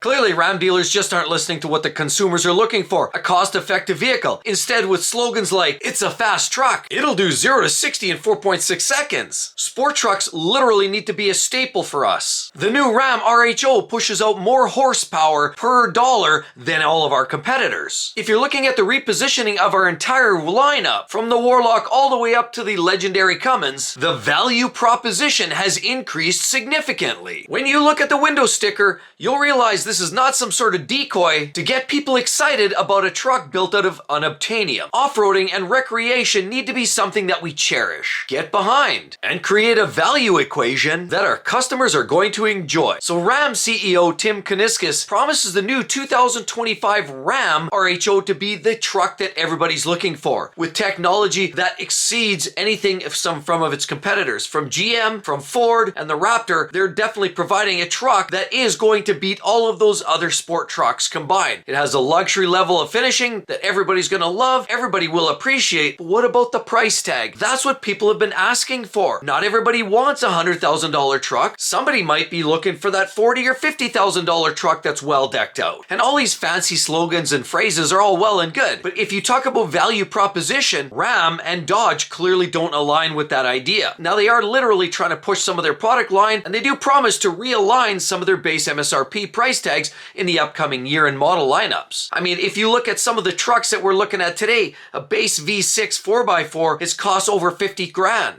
Clearly, Ram dealers just aren't listening to what the consumers are looking for, a cost-effective vehicle. Instead, with slogans like, "It's a fast truck, it'll do 0 to 60 in 4.6 seconds. Sport trucks literally need to be a staple for us. The new Ram RHO pushes out more horsepower per dollar than all of our competitors. If you're looking at the repositioning of our entire lineup, from the Warlock all the way up to the legendary Cummins, the value proposition has increased significantly. When you look at the window sticker, you'll realize this is not some sort of decoy to get people excited about a truck built out of unobtainium. Off-roading and recreation need to be something that we cherish, get behind, and create a value equation that our customers are going to enjoy. So Ram CEO Tim Kuniskis promises the new 2025 Ram RHO to be the truck that everybody's looking for, with technology that exceeds anything of its competitors. From GM, from Ford, and the Raptor, they're definitely providing a truck that is going to beat all of those other sport trucks combined. It has a luxury level of finishing that everybody's gonna love, everybody will appreciate, but what about the price tag? That's what people have been asking for. Not everybody wants a $100,000 truck. Somebody might be looking for that $40,000 or $50,000 truck that's well decked out. And all these fancy slogans and phrases are all well and good, but if you talk about value proposition, Ram and Dodge clearly don't align with that idea. Now, they are literally trying to push some of their product line, and they do promise to realign some of their base MSRP price tags in the upcoming year and model lineups. I mean, if you look at some of the trucks that we're looking at today, a base V6 4x4 is cost over 50 grand.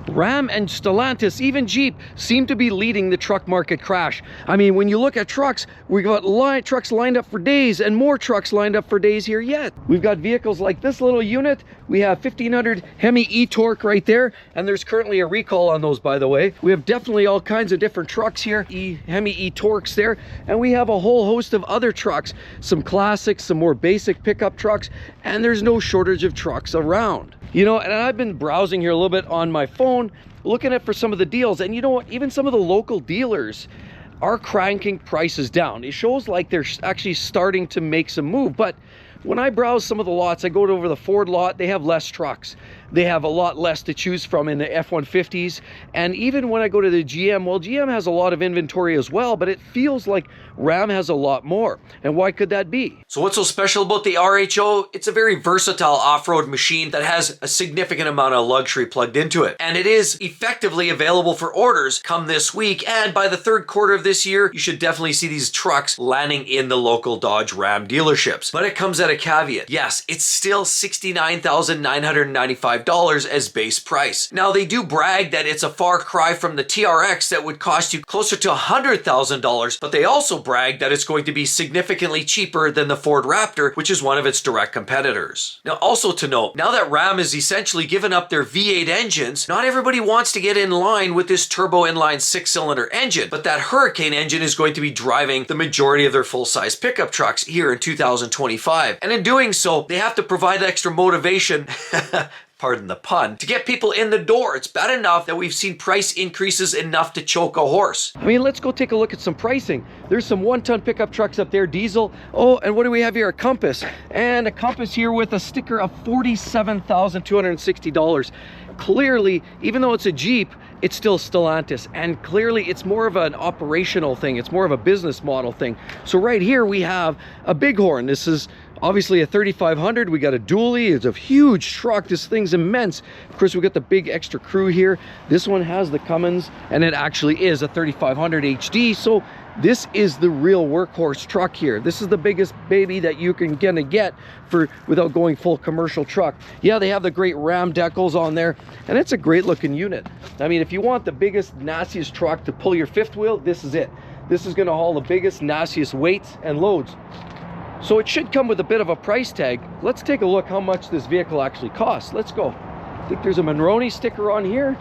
Ram and Stellantis, even Jeep, seem to be leading the truck market crash. I mean, when you look at trucks, we've got trucks lined up for days and more trucks lined up for days here yet. We've got vehicles like this little unit. We have 1500 Hemi e-Torque right there, and there's currently a recall on those, by the way. We have definitely all kinds of different trucks here, Hemi e-Torques there, and we have a whole host of other trucks, some classics, some more basic pickup trucks, and there's no shortage of trucks around. You know, and I've been browsing here a little bit on my phone, looking at for some of the deals, and you know what, even some of the local dealers are cranking prices down. It shows like they're actually starting to make some move. But when I browse some of the lots, I go over the Ford lot, they have less trucks. They have a lot less to choose from in the F-150s. And even when I go to the GM, well, GM has a lot of inventory as well, but it feels like Ram has a lot more. And why could that be? So what's so special about the RHO? It's a very versatile off-road machine that has a significant amount of luxury plugged into it. And it is effectively available for orders come this week. And by the third quarter of this year, you should definitely see these trucks landing in the local Dodge Ram dealerships. But it comes at a caveat. Yes, it's still $69,995 as base price. Now, they do brag that it's a far cry from the TRX that would cost you closer to $100,000, but they also brag that it's going to be significantly cheaper than the Ford Raptor, which is one of its direct competitors. Now, also to note, now that Ram has essentially given up their V8 engines, not everybody wants to get in line with this turbo inline 6-cylinder engine, but that Hurricane engine is going to be driving the majority of their full-size pickup trucks here in 2025. And in doing so, they have to provide extra motivation pardon the pun, to get people in the door. It's bad enough that we've seen price increases enough to choke a horse. I mean, let's go take a look at some pricing. There's some 1-ton pickup trucks up there, diesel. Oh, and what do we have here? A Compass. And a Compass here with a sticker of $47,260. Clearly, even though it's a Jeep, it's still Stellantis, and clearly it's more of an operational thing. It's more of a business model thing. So right here we have a Bighorn. This is obviously a 3500. We got a dually. It's a huge truck. This thing's immense. Of course, we got the big extra crew here. This one has the Cummins, and it actually is a 3500 HD. So this is the real workhorse truck here. This is the biggest baby that you can gonna get for without going full commercial truck. Yeah, they have the great Ram decals on there, and it's a great looking unit. I mean, if you want the biggest, nastiest truck to pull your fifth wheel, this is it. This is gonna haul the biggest, nastiest weights and loads. So it should come with a bit of a price tag. Let's take a look how much this vehicle actually costs. Let's go. I think there's a Monroney sticker on here.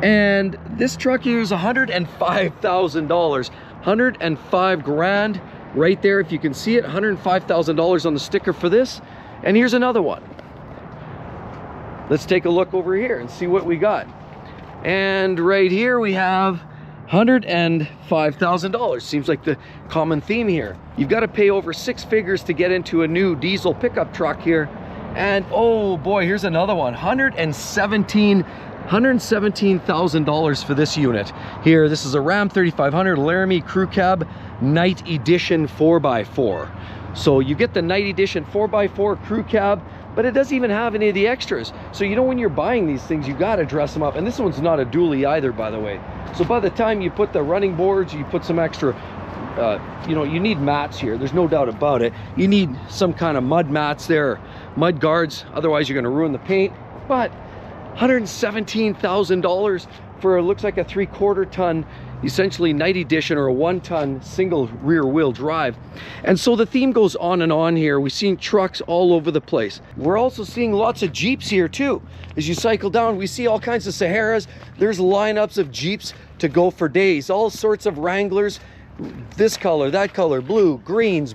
And this truck here is $105,000. 105 grand right there. If you can see it, $105,000 on the sticker for this. And here's another one. Let's take a look over here and see what we got. And right here we have $105,000. Seems like the common theme here. You've got to pay over 6 figures to get into a new diesel pickup truck here. And oh boy, here's another one. $117,000 $117,000 for this unit. Here, this is a Ram 3500 Laramie Crew Cab Night Edition 4x4. So you get the Night Edition 4x4 Crew Cab, but it doesn't even have any of the extras. So you know, when you're buying these things, you gotta dress them up. And this one's not a dually either, by the way. So by the time you put the running boards, you put some extra, you know, you need mats here. There's no doubt about it. You need some kind of mud mats there, mud guards. Otherwise, you're gonna ruin the paint. But $117,000 for, it looks like a 3/4 ton, essentially Night Edition, or a 1-ton single rear wheel drive. And so the theme goes on and on here. We've seen trucks all over the place. We're also seeing lots of Jeeps here too. As you cycle down, we see all kinds of Saharas. There's lineups of Jeeps to go for days. All sorts of Wranglers, this color, that color, blue, greens,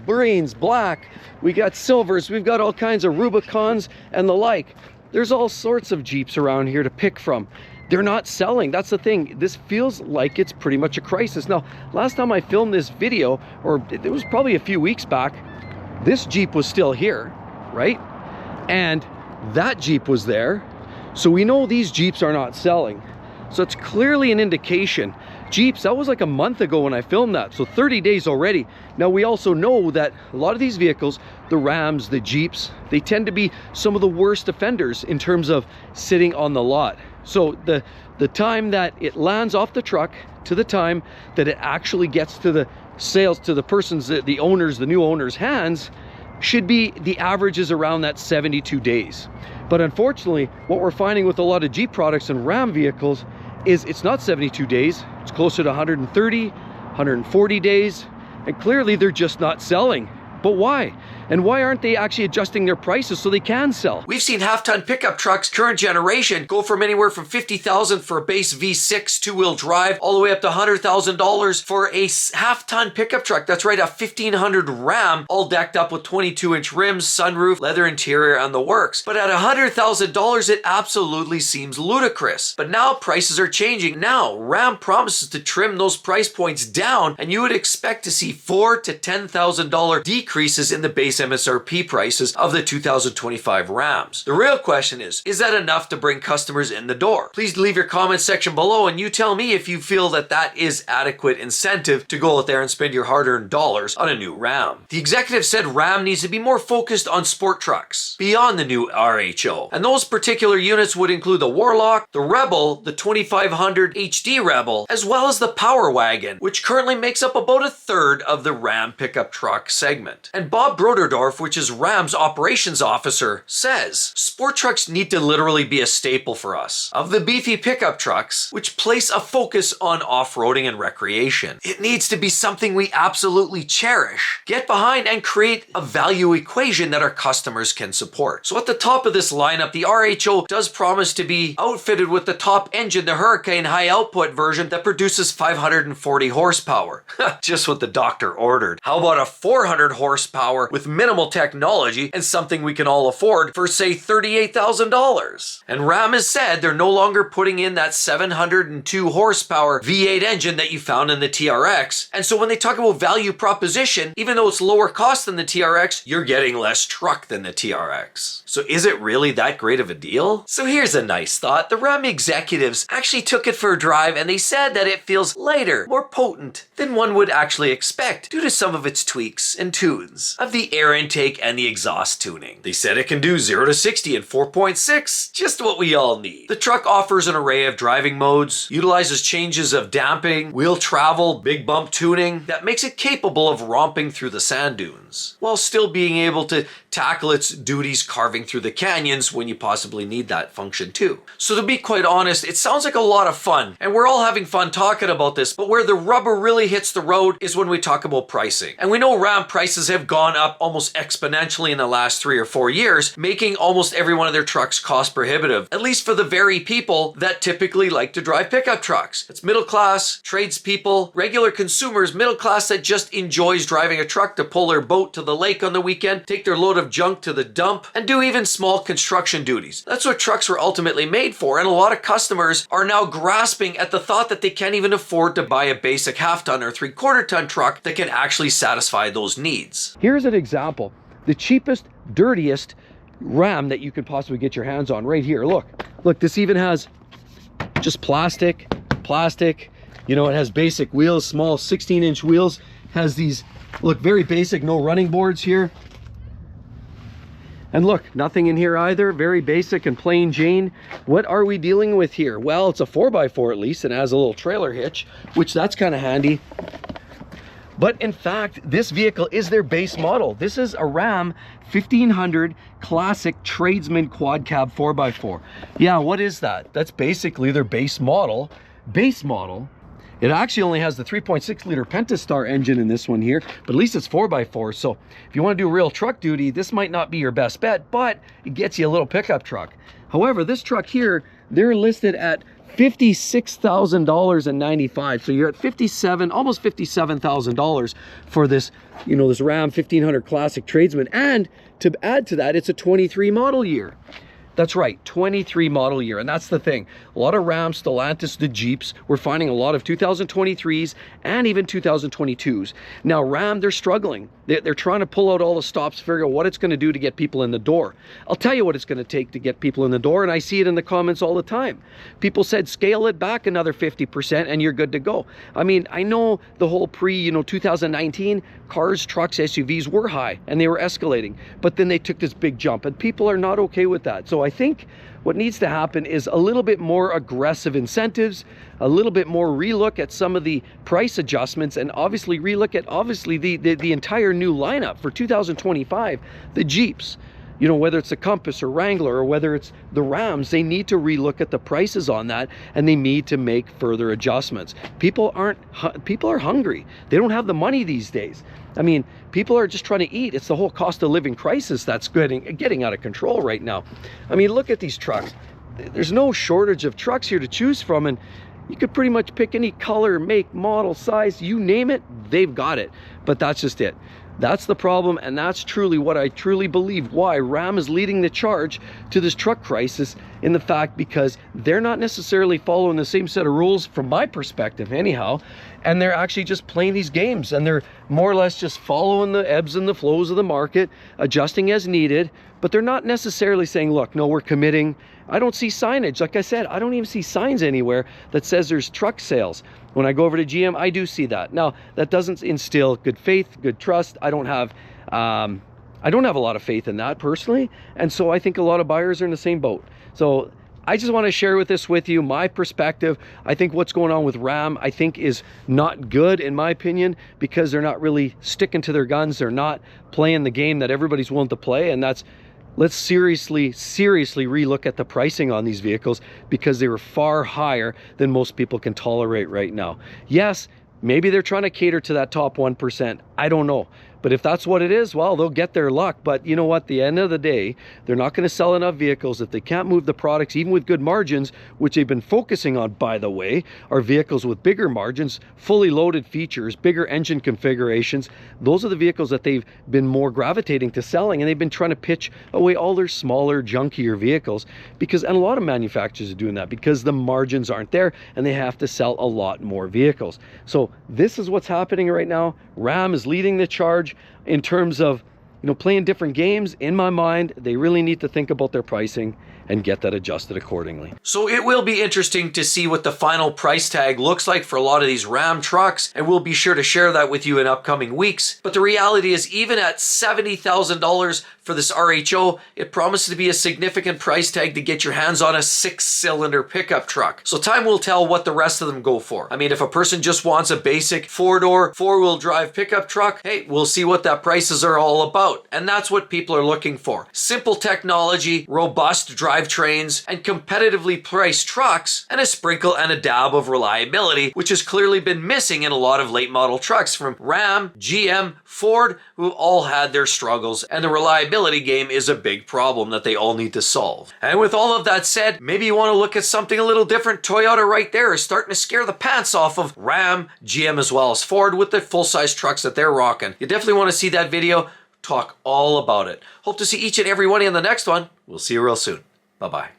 black. We got silvers. We've got all kinds of Rubicons and the like. There's all sorts of Jeeps around here to pick from. They're not selling. That's the thing. This feels like it's pretty much a crisis. Now, last time I filmed this video, or it was probably a few weeks back, this Jeep was still here, right? And that Jeep was there. So we know these Jeeps are not selling. So it's clearly an indication. Jeeps, that was like a month ago when I filmed that. So 30 days already. Now we also know that a lot of these vehicles, the Rams, the Jeeps, they tend to be some of the worst offenders in terms of sitting on the lot. So the time that it lands off the truck to the time that it actually gets to the sales, to the person's, the owners, the new owner's hands, should be, the average is around that 72 days. But unfortunately, what we're finding with a lot of Jeep products and Ram vehicles is it's not 72 days, it's closer to 130, 140 days, and clearly they're just not selling. But why? And why aren't they actually adjusting their prices so they can sell? We've seen half-ton pickup trucks, current generation, go from anywhere from $50,000 for a base V6 two-wheel drive, all the way up to $100,000 for a half-ton pickup truck. That's right, a 1500 Ram, all decked up with 22-inch rims, sunroof, leather interior, and the works. But at $100,000, it absolutely seems ludicrous. But now prices are changing. Now, Ram promises to trim those price points down, and you would expect to see $4,000 to $10,000 decreases in the base MSRP prices of the 2025 Rams. The real question is that enough to bring customers in the door? Please leave your comment section below and you tell me if you feel that that is adequate incentive to go out there and spend your hard-earned dollars on a new Ram. The executive said Ram needs to be more focused on sport trucks beyond the new RHO. And those particular units would include the Warlock, the Rebel, the 2500 HD Rebel, as well as the Power Wagon, which currently makes up about 1/3 of the Ram pickup truck segment. And Bob Broderdorf, which is Ram's operations officer, says, sport trucks need to literally be a staple for us. Of the beefy pickup trucks, which place a focus on off-roading and recreation, it needs to be something we absolutely cherish, get behind, and create a value equation that our customers can support. So at the top of this lineup, the RHO does promise to be outfitted with the top engine, the Hurricane high output version that produces 540 horsepower. Just what the doctor ordered. How about a 400 horsepower with minimal technology and something we can all afford for, say, $38,000. And Ram has said they're no longer putting in that 702 horsepower V8 engine that you found in the TRX. And so when they talk about value proposition, even though it's lower cost than the TRX, you're getting less truck than the TRX. So is it really that great of a deal? So here's a nice thought. The Ram executives actually took it for a drive and they said that it feels lighter, more potent than one would actually expect due to some of its tweaks and tunes of the air intake and the exhaust tuning. They said it can do 0 to 60 in 4.6, just what we all need. The truck offers an array of driving modes, utilizes changes of damping, wheel travel, big bump tuning that makes it capable of romping through the sand dunes, while still being able to tackle its duties carving through the canyons when you possibly need that function too. So to be quite honest, it sounds like a lot of fun, and we're all having fun talking about this, but where the rubber really hits the road is when we talk about pricing. And we know Ram prices have gone up almost exponentially in the last 3 or 4 years, making almost every one of their trucks cost prohibitive, at least for the very people that typically like to drive pickup trucks. It's middle class, tradespeople, regular consumers, middle class that just enjoys driving a truck to pull their boat to the lake on the weekend, take their load of junk to the dump, and do even small construction duties. That's what trucks were ultimately made for, and a lot of customers are now grasping at the thought that they can't even afford to buy a basic half-ton or 3/4 ton truck that can actually satisfy those needs. Here's an example. The cheapest, dirtiest Ram that you could possibly get your hands on right here. Look, this even has just plastic. You know, it has basic wheels, small 16-inch wheels. Has these, look, very basic, no running boards here. And look, nothing in here either, very basic and plain Jane. What are we dealing with here? Well, it's a 4x4 at least, and it has a little trailer hitch, which that's kind of handy. But in fact, this vehicle is their base model. This is a Ram 1500 Classic Tradesman Quad Cab 4x4. Yeah, what is that? That's basically their base model. It actually only has the 3.6 liter Pentastar engine in this one here, but at least it's 4x4. So if you want to do real truck duty, this might not be your best bet, but it gets you a little pickup truck. However, this truck here, they're listed at $56,095. So you're at almost $57,000 for this, you know, this Ram 1500 Classic Tradesman. And to add to that, it's a 23 model year. That's right, 23 model year, and that's the thing. A lot of Rams, Stellantis, the Jeeps, we're finding a lot of 2023s and even 2022s. Now Ram, they're struggling. They're trying to pull out all the stops, figure out what it's going to do to get people in the door. I'll tell you what it's going to take to get people in the door, and I see it in the comments all the time. People said, scale it back another 50% and you're good to go. I mean, I know the whole 2019, cars, trucks, SUVs were high and they were escalating, but then they took this big jump and people are not okay with that. So I think what needs to happen is a little bit more aggressive incentives, a little bit more relook at some of the price adjustments, and obviously relook at the entire new lineup for 2025. The Jeeps, you know, whether it's a Compass or Wrangler or whether it's the Rams, they need to relook at the prices on that, and they need to make further adjustments. People are hungry. They don't have the money these days. I mean, people are just trying to eat. It's the whole cost of living crisis that's getting out of control right now. I mean, look at these trucks. There's no shortage of trucks here to choose from, and you could pretty much pick any color, make, model, size, you name it, they've got it. But that's just it. That's the problem, and that's truly what I truly believe why Ram is leading the charge to this truck crisis, in the fact because they're not necessarily following the same set of rules from my perspective anyhow, and they're actually just playing these games, and they're more or less just following the ebbs and the flows of the market, adjusting as needed, but they're not necessarily saying, look, no, we're committing. I don't see signage. Like I said, I don't even see signs anywhere that says there's truck sales. When I go over to GM, I do see that. Now, that doesn't instill good faith, good trust. I don't have a lot of faith in that personally. And so I think a lot of buyers are in the same boat. So I just want to share with you my perspective. I think what's going on with Ram, I think, is not good in my opinion, because they're not really sticking to their guns. They're not playing the game that everybody's willing to play, and that's, let's seriously relook at the pricing on these vehicles, because they were far higher than most people can tolerate right now. Yes, maybe they're trying to cater to that top 1%. I don't know. But if that's what it is, well, they'll get their luck. But you know what? At the end of the day, they're not going to sell enough vehicles. If they can't move the products, even with good margins, which they've been focusing on, by the way, are vehicles with bigger margins, fully loaded features, bigger engine configurations. Those are the vehicles that they've been more gravitating to selling, and they've been trying to pitch away all their smaller, junkier vehicles, because, and a lot of manufacturers are doing that because the margins aren't there and they have to sell a lot more vehicles. So this is what's happening right now. Ram is leading the charge in terms of, you know, playing different games. In my mind, they really need to think about their pricing and get that adjusted accordingly. So it will be interesting to see what the final price tag looks like for a lot of these Ram trucks, and we'll be sure to share that with you in upcoming weeks. But the reality is, even at $70,000 for this RHO, it promises to be a significant price tag to get your hands on a 6-cylinder pickup truck. So time will tell what the rest of them go for. I mean, if a person just wants a basic 4-door, 4-wheel drive pickup truck, hey, we'll see what that prices are all about. And that's what people are looking for. Simple technology, robust drivetrains, and competitively priced trucks, and a sprinkle and a dab of reliability, which has clearly been missing in a lot of late model trucks from Ram, GM, Ford, who've all had their struggles, and the reliability game is a big problem that they all need to solve. And with all of that said, maybe you want to look at something a little different. Toyota right there is starting to scare the pants off of Ram, GM, as well as Ford with the full-size trucks that they're rocking. You definitely want to see that video, talk all about it. Hope to see each and every one in the next one. We'll see you real soon. Bye-bye.